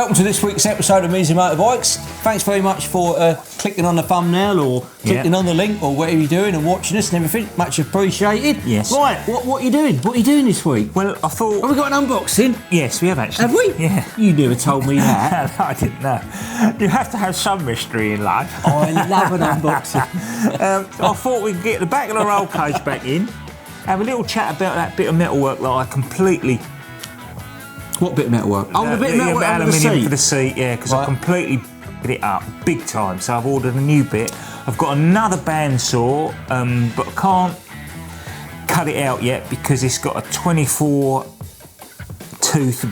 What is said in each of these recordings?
welcome to this week's episode of Minis and Motorbikes. Thanks very much for clicking on the thumbnail or clicking on the link or whatever you're doing and watching us and everything. Much appreciated. Yes. Right, what are you doing? What are you doing this week? Well, I thought... Have we got an unboxing? Yes, we have actually. Have we? Yeah. You never told me that. No, I didn't know. You have to have some mystery in life. I love an unboxing. I thought we'd get the back of the roll cage back in, have a little chat about that bit of metalwork that I completely... What bit of metalwork? Oh, the bit of metalwork under the aluminium seat. for the seat, yeah, because I completely it up big time. So I've ordered a new bit. I've got another bandsaw, but I can't cut it out yet because it's got a 24 tooth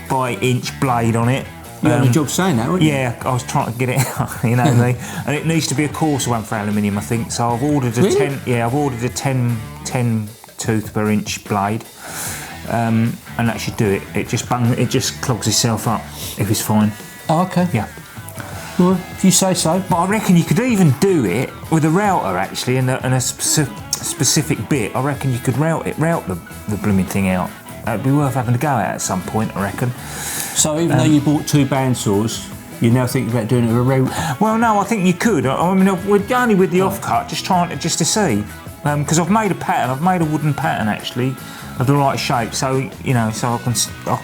by inch blade on it. You had a job saying that, weren't you? Yeah, I was trying to get it out, you know me. And it needs to be a coarser one for aluminium, I think. So I've ordered a 10. Yeah, I've ordered a 10 tooth per inch blade. And that should do it. It just clogs itself up if it's fine. Oh, okay. Yeah. Well, if you say so. But I reckon you could even do it with a router actually, and a specific bit. I reckon you could route the blooming thing out. It'd be worth having a go at some point, I reckon. So even though you bought two bandsaws, you're now thinking about doing it with a router? Well, no, I think you could. I mean, we're only with the offcut, just to see, because I've made a pattern. I've made a wooden pattern actually. Of the right shape, so you know, so I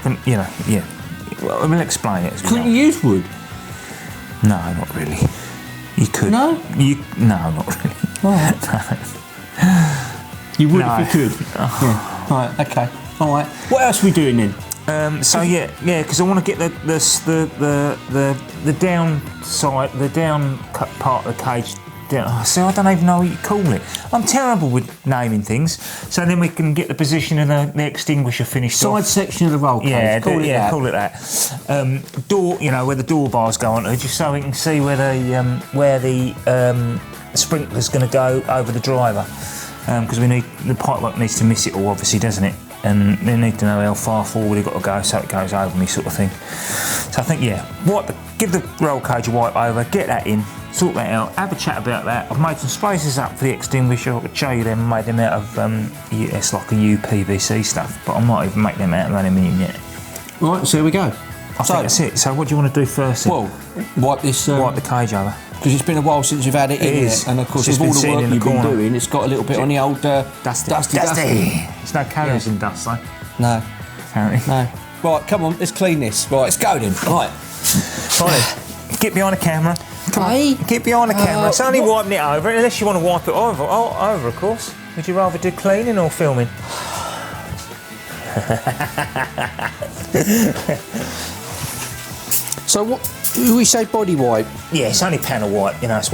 can, you know, yeah. Well, I will explain it. As Couldn't you use wood? No, not really. You could. No. No, not really. Right. No. You would if you could. Yeah. Right. Okay. All right. What else are we doing then? So yeah, because I want to get the downside, the down part of the cage. So I don't even know what you call it. I'm terrible with naming things. So then we can get the position of the extinguisher finished off. Side section of the roll cage. Yeah, call it that. Door, you know, where the door bars go onto, just so we can see where the sprinkler's going to go over the driver. Because the pipework needs to miss it all, obviously, doesn't it? And they need to know how far forward you've got to go so it goes over me, sort of thing. So I think, yeah, give the roll cage a wipe over, get that in. Sort that out, have a chat about that. I've made some spaces up for the extinguisher. I could show you them, made them out of, it's like a UPVC stuff, but I might even make them out of aluminium yet. Right, so here we go. I think that's it. So what do you want to do first then? Well, wipe the cage over. Because it's been a while since you've had it in there, and of course with all the work you've been doing, it's got a little bit on the old dusty. There's no calories in dust though. No. Apparently. No. Right, come on, let's clean this. Right, let's go then. Right. Right. Get behind the camera. Come on, get behind the camera. It's only wiping it over, unless you want to wipe it over, of course. Would you rather do cleaning or filming? So what? We say body wipe. Yeah, it's only panel wipe. You know, it's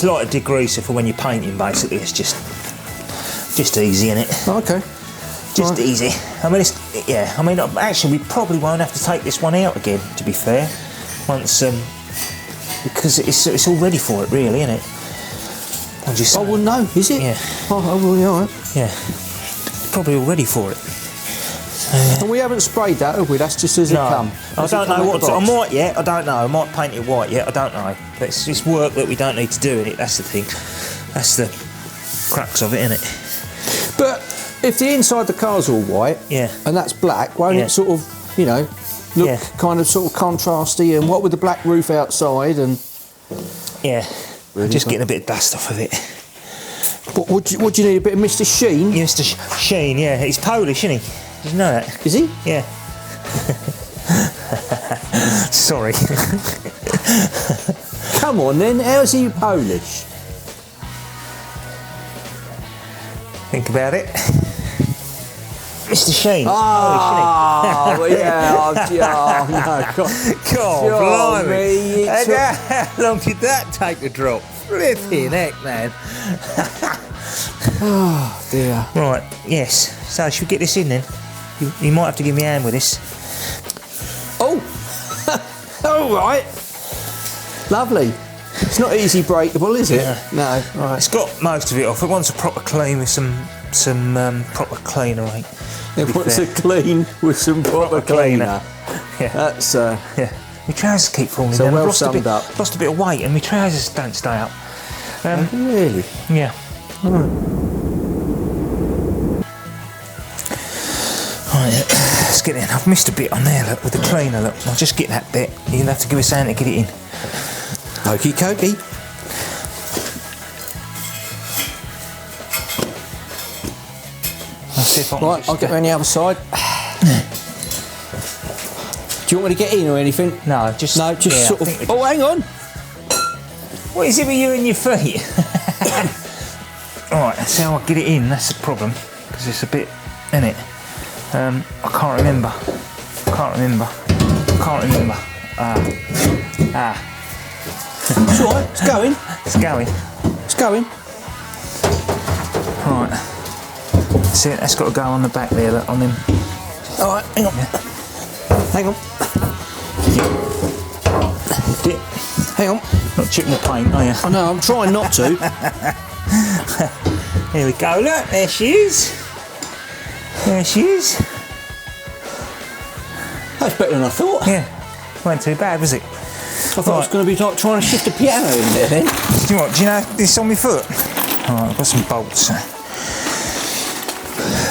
like a degreaser for when you're painting. Basically, it's just easy, isn't it? Okay. Just easy. I mean, actually, we probably won't have to take this one out again. To be fair, once because it's all ready for it, really, isn't it? Oh, well, no, is it? Yeah. Oh, well, yeah, all right. Yeah. Probably all ready for it. And we haven't sprayed that, have we? That's just as it comes. I don't know what I might yet. I don't know. I might paint it white yet. I don't know. But it's just work that we don't need to do in it. That's the thing. That's the crux of it, isn't it? But if the inside of the car's all white, and that's black, won't it sort of, you know, look kind of sort of contrasty? And what with the black roof outside and really just getting a bit of dust off of it. What do you need? A bit of Mr. Sheen? Mr. Sheen, yeah. He's Polish, isn't he? Did you know that? Is he? Yeah. Sorry. Come on then, how's he Polish? Think about it. Mr. Sheen. Oh, yeah. No, God, blimey. How long did that take to drop? Flipping heck, man. Oh, dear. Right, yes. So, should we get this in then? You might have to give me a hand with this. Oh! All right. Lovely. It's not easy breakable, is it? No. Right. It's got most of it off. It wants a proper clean with some proper cleaner, right? It wants a clean with some proper cleaner. Yeah. That's yeah. My trousers keep falling down. Well summed up. Lost a bit of weight, and my trousers don't stay up. Really? Yeah. Right. Let's get in. I've missed a bit on there, look, with the cleaner, look. I'll just get that bit. You're gonna have to give us a hand to get it in. Okie dokie. I'll see if I can Right, I'll get around the other side. Do you want me to get in or anything? No, just sort of. Oh, hang on. What is it with you and your feet? Alright, that's how I get it in, that's the problem. Because it's a bit, innit? I can't remember. It's alright, it's going. It's going. Right. See, that's got to go on the back there, look, on him. Alright, hang on. Yeah. Hang on. Hang on. Not chipping the paint, are you? I know, I'm trying not to. Here we go, look, there she is. That's better than I thought. Yeah, wasn't too bad, was it? I thought it was going to be like trying to shift a piano in there then. Do you know this on my foot? Alright, I've got some bolts.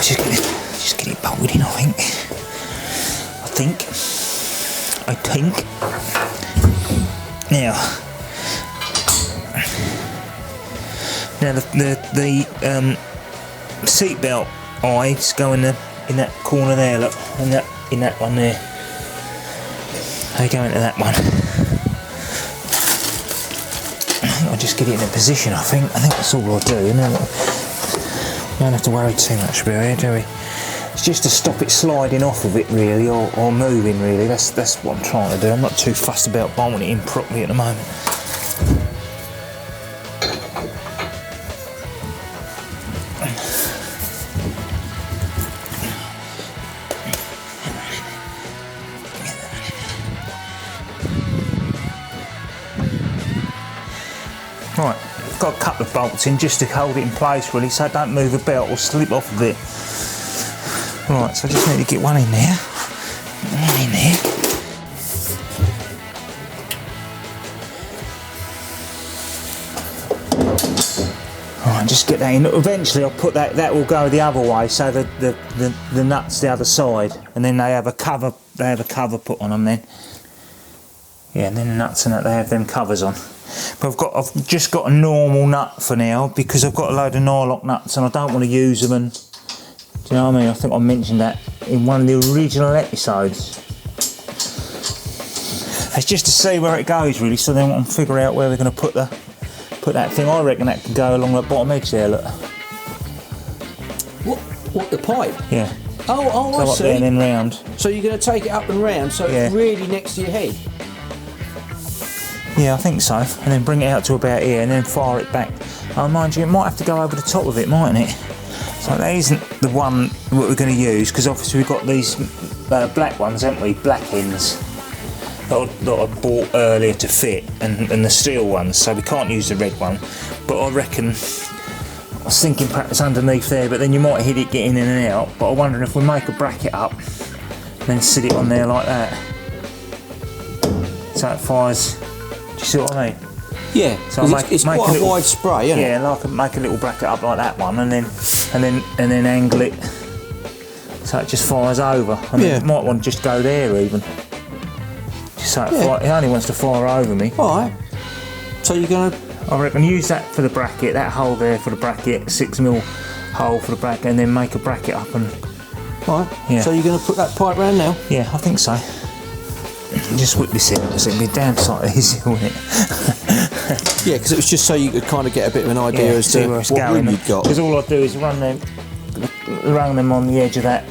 Just get it bolted in, I think. Now the seat belt eyes go in that corner there, look, in that one there. They go into that one. I'll just get it in a position, I think that's all I'll do. We don't have to worry too much about it, do we? It's just to stop it sliding off of it, really, or moving, really. That's what I'm trying to do. I'm not too fussed about bolting it in properly at the moment. Right, got a couple of bolts in just to hold it in place, really, so don't move the belt or slip off of it. Right, so I just need to get one in there. Right, just get that in. Eventually I'll put that will go the other way, so the nuts the other side, and then they have a cover put on them then. Yeah, and then the nuts and that, they have them covers on. But I've just got a normal nut for now, because I've got a load of Nylock nuts and I don't want to use them. And do you know what I mean? I think I mentioned that in one of the original episodes. It's just to see where it goes, really, so then I can figure out where we're going to put that thing. I reckon that can go along the bottom edge there, look. What, the pipe? Yeah. Oh, go I up see. there and then round. So you're going to take it up and round, so it's really next to your head? Yeah, I think so. And then bring it out to about here and then fire it back. Oh, mind you, it might have to go over the top of it, mightn't it? So that isn't the one that we're going to use, because obviously we've got these black ones, haven't we? Black ends that I bought earlier to fit, and the steel ones, so we can't use the red one. But I reckon, I was thinking perhaps underneath there, but then you might hit it getting in and out. But I'm wondering if we make a bracket up, then sit it on there like that, so it fires. Do you see what I mean? Yeah, so it's quite a wide spray, isn't it? Yeah, like make a little bracket up like that one, and then angle it so it just fires over. I mean, you might want to just go there even. Just so it only wants to fire over me. All right. So you're gonna? I reckon use that for the bracket, that hole there for the bracket, 6mm hole for the bracket, and then make a bracket up and. All right. Yeah. So you're gonna put that pipe round now? Yeah, I think so. Just whip this in, because it'll be damn sight easy, won't it? Yeah, because it was just so you could kind of get a bit of an idea as to what room you'd got. Because all I do is run them on the edge of that,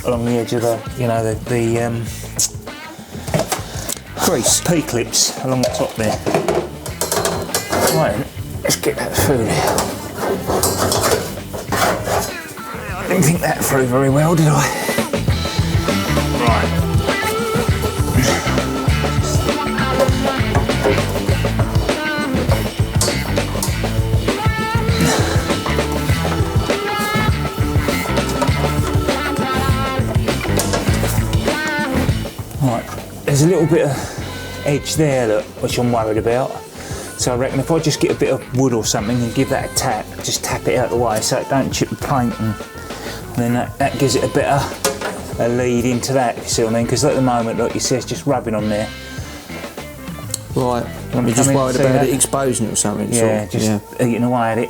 along the edge of the crease, P-clips along the top there. Right, let's get that through there. I didn't think that through very well, did I? Right. There's a little bit of edge there, look, which I'm worried about. So I reckon if I just get a bit of wood or something and give that a tap, just tap it out of the way so it don't chip the paint, and then that gives it a better lead into that, if you see what I mean, because at the moment, look, you see it's just rubbing on there. Right, you're just worried about it exposing it or something? Yeah, just eating away at it.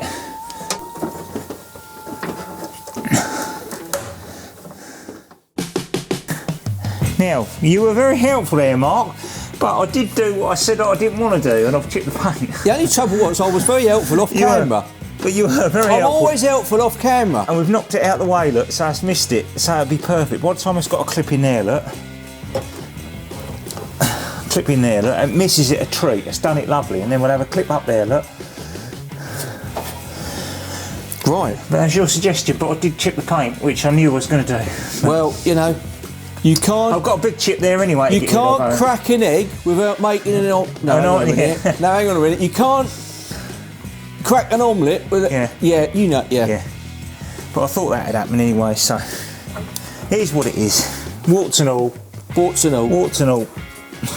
Now, you were very helpful there, Mark, but I did do what I said I didn't want to do, and I've chipped the paint. The only trouble was I was very helpful off camera. But you were very helpful. I'm always helpful off camera. And we've knocked it out the way, look, so it's missed it, so it'd be perfect. By the time it's got a clip in there, look. Clip in there, look, and misses it a treat. It's done it lovely, and then we'll have a clip up there, look. Right. That's your suggestion, but I did chip the paint, which I knew I was going to do. Well, you know, you can't... I've got a big chip there anyway. You can't crack an egg without making an omelette. No, hang on a minute. No, hang on a minute. You can't crack an omelette with it. Yeah, you know, yeah. But I thought that had happened anyway, so here's what it is. Warts and all. Warts and all. Warts and all.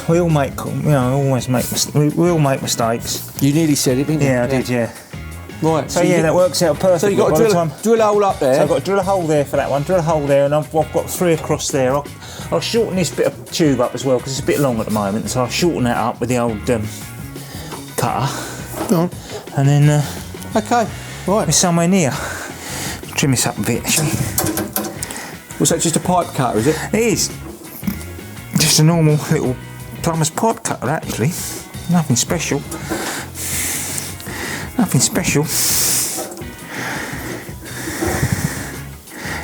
We all make, you know, we all make mistakes. You nearly said it, didn't you? Yeah, I did, yeah. Right. So yeah, that works out perfectly. So you've got to drill a hole up there. So I've got to drill a hole there for that one, drill a hole there, and I've got 3 across there. I'll shorten this bit of tube up as well, because it's a bit long at the moment, so I'll shorten that up with the old cutter. Go on. And then... okay, right. It's somewhere near. Trim this up a bit, actually. Was that just a pipe cutter, is it? It is. Just a normal little plumber's pipe cutter, actually. Nothing special. Nothing special.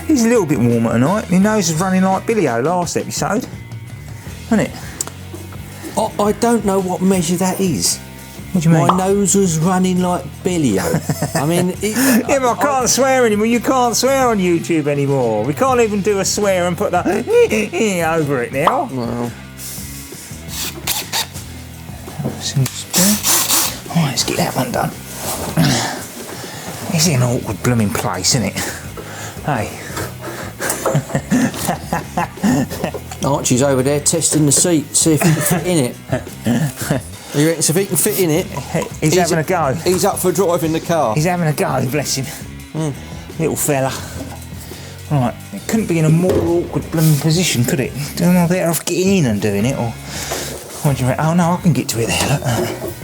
He's a little bit warmer tonight. His nose is running like Billy-O last episode. Isn't it? I don't know what measure that is. What do you mean? My nose was running like Billy-O. I mean... yeah, but I can't swear anymore. You can't swear on YouTube anymore. We can't even do a swear and put that over it now. Well... Right, let's get that one done. It's an awkward blooming place, isn't it? Hey. Archie's over there testing the seat, see if he can fit in it. You reckon if he can fit in it, he's having a go. He's up for driving the car. He's having a go, bless him. Little fella. Right, it couldn't be in a more awkward blooming position, could it? Am I better off getting in and doing it, or what do you reckon? Oh no, I can get to it there, look.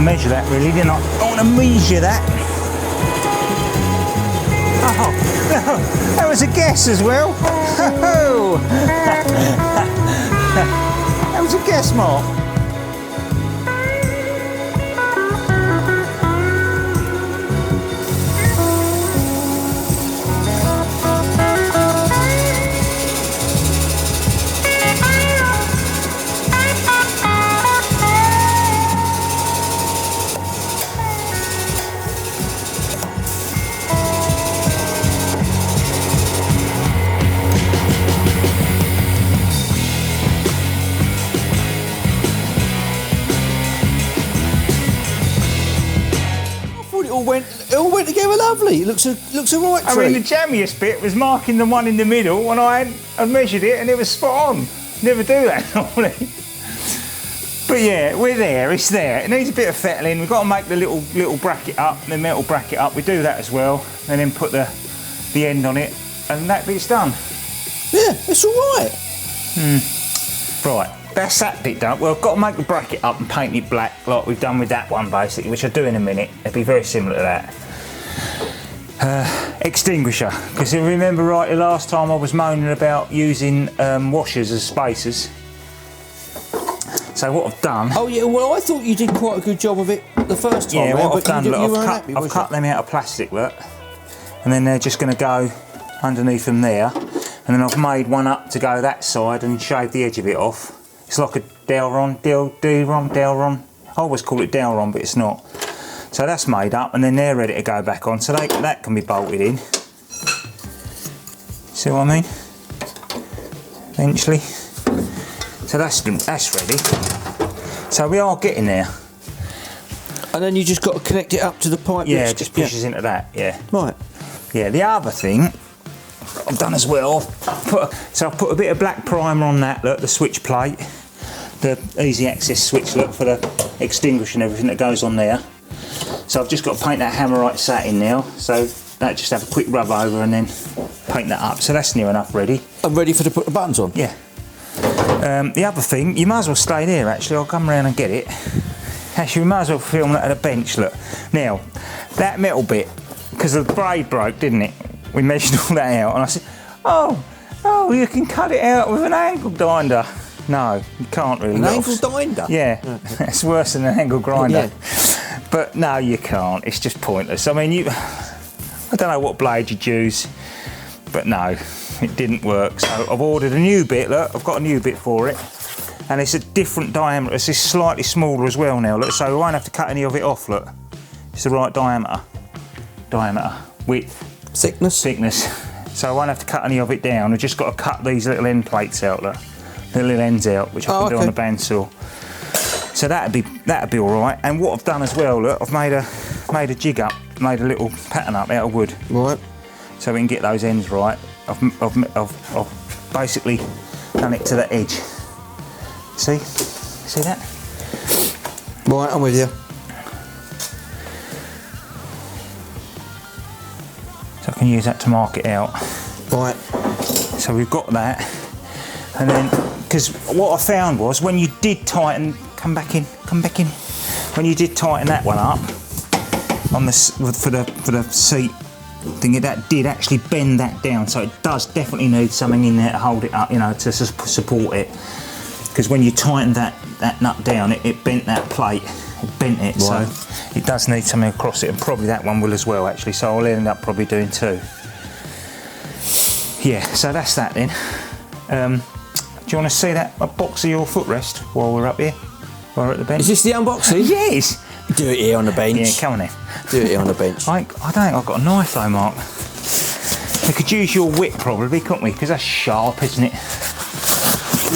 Measure that really, didn't I? I want to measure that. Oh, that was a guess as well. That was a guess, Mark. It all went together lovely. It looks a right treat. I mean, the jammiest bit was marking the one in the middle when I measured it, and it was spot on. Never do that normally. But yeah, we're there. It's there. It needs a bit of fettling. We've got to make the little bracket up, the metal bracket up. We do that as well, and then put the end on it, and that bit's done. Yeah, it's all right. Right. That's that bit done. Well, I've got to make the bracket up and paint it black like we've done with that one basically, which I'll do in a minute. It'll be very similar to that. Extinguisher, because if you remember rightly last time I was moaning about using washers as spacers. So what I've done... Oh yeah, well I thought you did quite a good job of it the first time. Yeah, what I've done, look, I've cut them out of plastic, look. And then they're just going to go underneath them there. And then I've made one up to go that side and shave the edge of it off. It's like a Delron. I always call it Delron, but it's not. So that's made up, and then they're ready to go back on. So that can be bolted in. See what I mean? Eventually. So that's ready. So we are getting there. And then you just got to connect it up to the pipe. Yeah, it just pushes into that. Yeah. Right. Yeah. The other thing I've done as well. I've put a bit of black primer on that. Look, the switch plate, the easy access switch. Look, for the extinguisher and everything that goes on there. So I've just got to paint that hammerite satin now. So that just have a quick rub over and then paint that up. So that's near enough ready. I'm ready to put the buttons on. Yeah. The other thing, you might as well stay there. Actually, I'll come around and get it. Actually, we might as well film that at a bench. Look. Now, that metal bit, because the braid broke, didn't it? We measured all that out, and I said, "Oh, you can cut it out with an angle grinder." No, you can't really. An angle grinder? Yeah, it's worse than an angle grinder. Yeah. But no, you can't. It's just pointless. I mean, I don't know what blade you'd use, but no, it didn't work. So I've ordered a new bit. Look, I've got a new bit for it, and it's a different diameter. It's slightly smaller as well now. Look, so we won't have to cut any of it off. Look, it's the right diameter, width, thickness. So I won't have to cut any of it down. I've just got to cut these little end plates out. Look. The little ends out, which I can do on the bandsaw. So that'd be all right. And what I've done as well, look, I've made a jig up, made a little pattern up out of wood. Right. So we can get those ends right. I've basically done it to the edge. See that? Right, I'm with you. So I can use that to mark it out. Right. So we've got that. And then, because what I found was when you did tighten, come back in. When you did tighten that one up on for the seat thingy, that did actually bend that down. So it does definitely need something in there to hold it up, you know, to support it. Because when you tightened that nut down, it bent that plate. It bent it. Right. So it does need something across it, and probably that one will as well actually. So I'll end up probably doing two. Yeah. So that's that then. Do you want to see that box of your footrest while we're up here? While we're at the bench? Is this the unboxing? Yes! Do it here on the bench. Yeah, come on then. Do it here on the bench. I don't think I've got a knife though, Mark. We could use your whip probably, couldn't we? Because that's sharp, isn't it?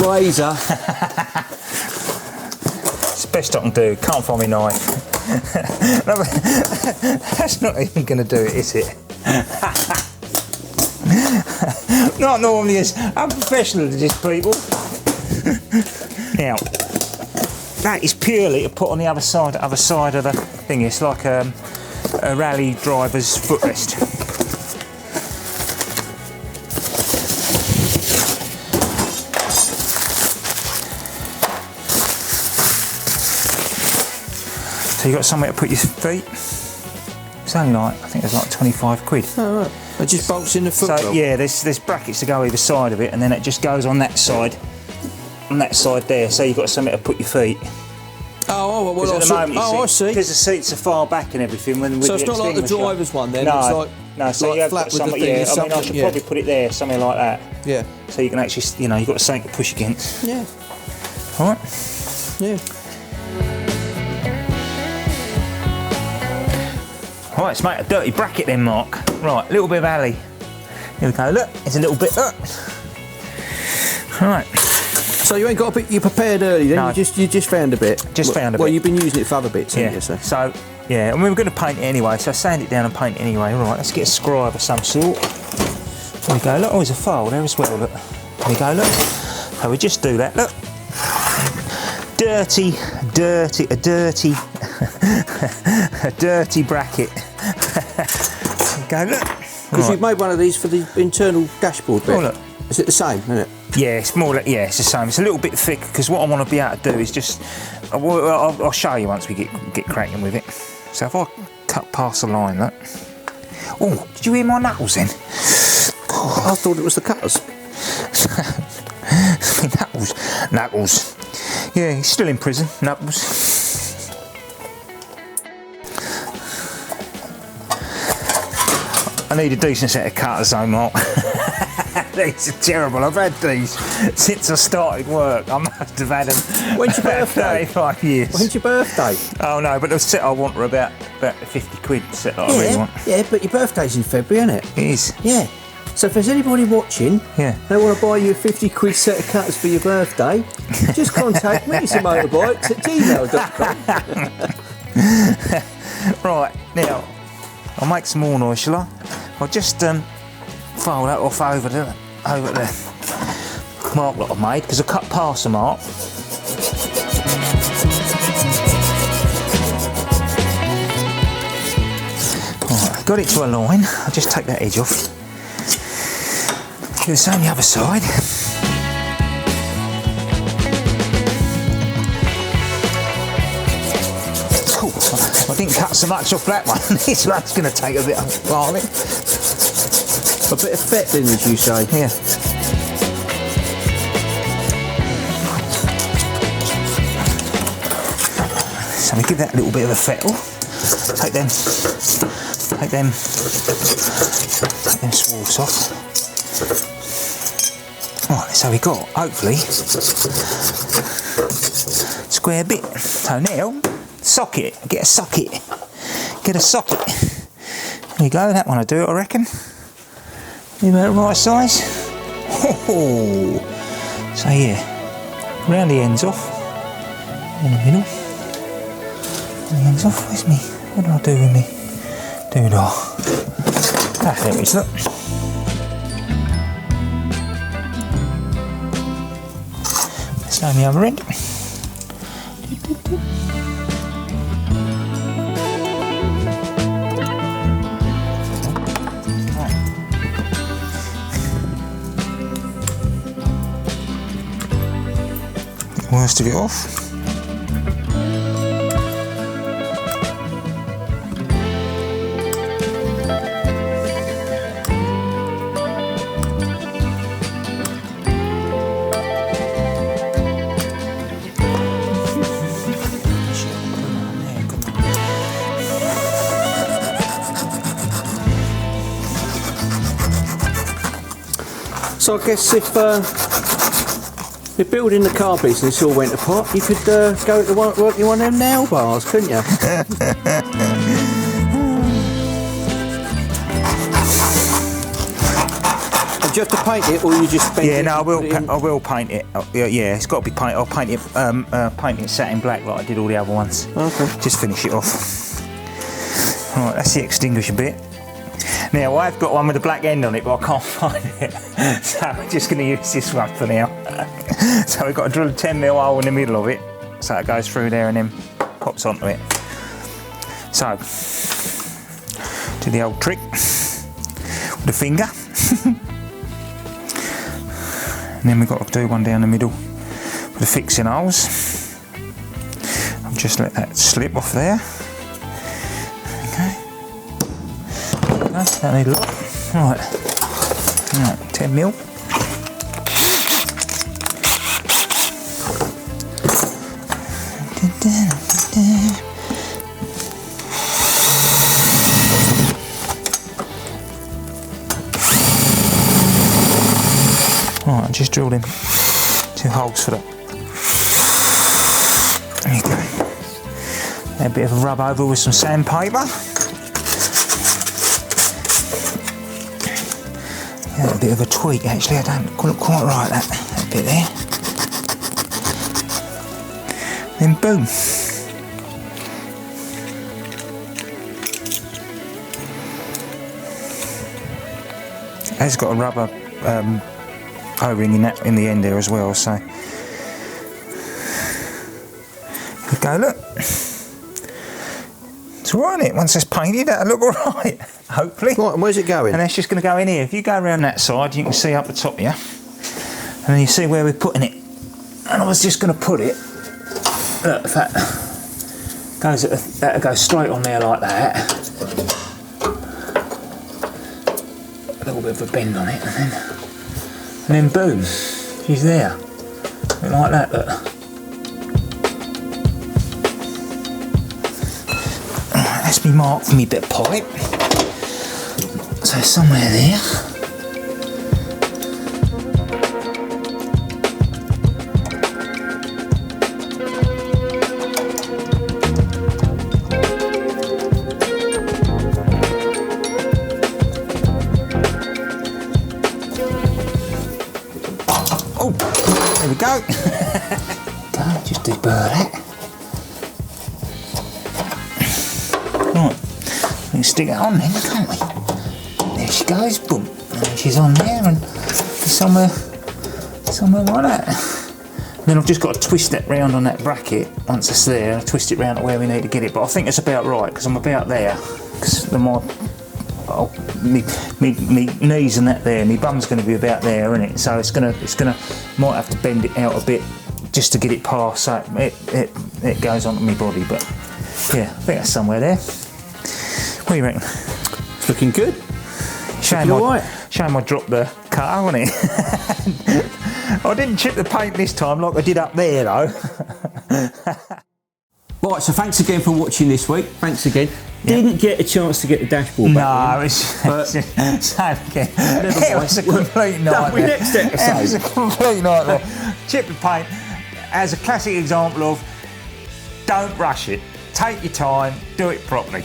Razor. It's the best I can do. Can't find my knife. That's not even going to do it, is it? Not normally as unprofessional as this, people. Now, that is purely to put on the other side of the thing. It's like a rally driver's footrest. So you got somewhere to put your feet. It's only like, I think it's like 25 quid. Oh, right. It just bolts in the foot. So yeah, there's brackets to go either side of it, and then it just goes on that side there. So you've got somewhere to put your feet. Oh, well, I see. Because the seats are far back and everything. So it's not like the driver's one then. No, it's so like you have flat got with something. the thing. Yeah, I mean, I should probably put it there, something like that. Yeah. So you can actually, you know, you've got something to push against. Yeah. All right. Yeah. Right, let's make a dirty bracket then, Mark. Right, a little bit of alley. Here we go, look, it's a little bit, look. Right. So you ain't got a bit, you prepared early then? No. You just found a bit? Just found a bit. Well, you've been using it for other bits, haven't you? So, yeah, and we were going to paint it anyway, so sand it down and paint it anyway. Right, let's get a scribe of some sort. There we go, look, oh, there's a file there as well, look. There we go, look. So we just do that, look. A dirty bracket. Go look. Because you've made one of these for the internal dashboard bit. Oh, look. Is it the same, isn't it? Yeah, it's more like, yeah, it's the same. It's a little bit thick because what I want to be able to do is just, I'll show you once we get cracking with it. So if I cut past the line, look. Oh, did you hear my knuckles then? I thought it was the cutters. Knuckles. Yeah, he's still in prison, Knuckles. I need a decent set of cutters though, Mark. These are terrible. I've had these since I started work. I must have had them. When's your birthday? 35 years. When's your birthday? Oh no, but the set I want are about the 50 quid set that I really want. Yeah, but your birthday's in February, isn't it? It is. Yeah. So if there's anybody watching, they want to buy you a 50 quid set of cutters for your birthday, just contact Minis and Motorbikes at gmail.com. Right, now, I'll make some more noise, shall I? I'll just fold that off over the mark that I've made, because I cut past the mark. Right, got it to a line. I'll just take that edge off. Do the same the other side. Cool. I didn't cut so much off that one. This one's going to take a bit of filing. A bit of fettling, as you say. Yeah. So we give that a little bit of a fettle. Take them swarfs off. Right, so we got, hopefully, square bit. So now, socket, get a socket. Get a socket. There you go, that one will do it, I reckon. You about the right size? Oh. So yeah, round the ends off. In the middle. The ends off, where's me? What do I do with me? Doodah. Ah, there it is, look. Down the other end. Worst of it off. So I guess if building the car business all went to pot, you could go to work in one of them nail bars, couldn't you? Do you have to paint it, or you just paint it? Yeah, no, I will paint it. Yeah, it's got to be painted. I'll paint it satin black like I did all the other ones. Okay. Just finish it off. Right, that's the extinguisher bit. Now, I've got one with a black end on it, but I can't find it. So I'm just going to use this one for now. So we've got to drill a 10mm hole in the middle of it, so it goes through there and then pops onto it. So, do the old trick with the finger. And then we've got to do one down the middle with the fixing holes. I'll just let that slip off there. Okay. Don't need a lot. Right, 10mm. Right, I just drilled in 2 holes for that. There you go. A bit of a rub over with some sandpaper. Yeah, a bit of a tweak actually, I don't look quite right that bit there. Then boom. It's got a rubber O-ring in the end there as well, so there we go, look. It's alright, it once it's painted, that'll look alright, hopefully. Right, and where's it going? And that's just going to go in here. If you go around that side, you can see up the top here, and then you see where we're putting it. And I was just going to put it, look, if that'll go straight on there like that. A little bit of a bend on it, and then boom, she's there. Like that, look. roughly mark for me bit of pipe. So somewhere there. Oh, there we go. Just deburr that. Right, we can stick it on then, can't we? There she goes, boom. And she's on there and somewhere like that. Then I've just got to twist that round on that bracket once it's there. Twist it round to where we need to get it. But I think it's about right because I'm about there. Because my knees and that there, my bum's going to be about there, isn't it? So it's gonna might have to bend it out a bit just to get it past, so it goes onto my body. But yeah, I think that's somewhere there. What do you reckon? It's looking good. Shame I dropped the car, wasn't it? I didn't chip the paint this time like I did up there though. Right, so thanks again for watching this week. Thanks again. Didn't get a chance to get the dashboard back. No, it's same again. It was a complete nightmare. Next episode. It was a complete nightmare. Chip the paint as a classic example of don't rush it. Take your time, do it properly.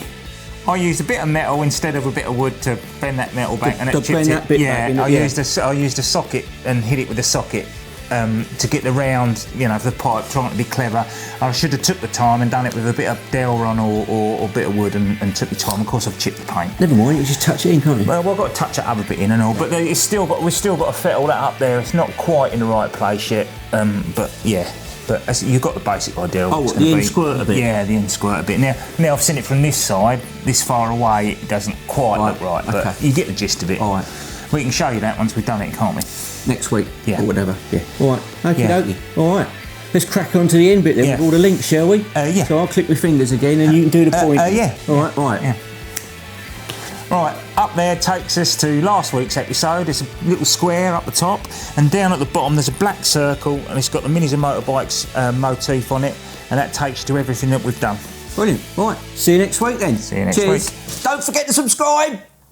I used a bit of metal instead of a bit of wood to bend that metal back, and it chipped it. I used a socket and hit it with a socket to get the round, you know, of the pipe, trying to be clever. I should have took the time and done it with a bit of Delron or bit of wood and took the time. Of course, I've chipped the paint. Never mind, you just touch it in, can't you? Well, I've got to touch that other bit in and all, but we've still got to fit all that up there. It's not quite in the right place yet, but yeah. But you've got the basic idea. Oh, the in-squirter bit? Yeah, the in-squirter bit. Now I've seen it from this side, this far away, it doesn't quite look right, but you get the gist of it. All right. We can show you that once we've done it, can't we? Next week, yeah, or whatever. Yeah. All right. Okie dokie. All right. Let's crack on to the end bit then with all the links, shall we? Yeah. So I'll click my fingers again, and you can do the point. Yeah. All right. Right. Yeah. Right, up there takes us to last week's episode. There's a little square up the top, and down at the bottom there's a black circle, and it's got the Minis and Motorbikes motif on it, and that takes you to everything that we've done. Brilliant. Right. See you next week then. See you next week. Don't forget to subscribe.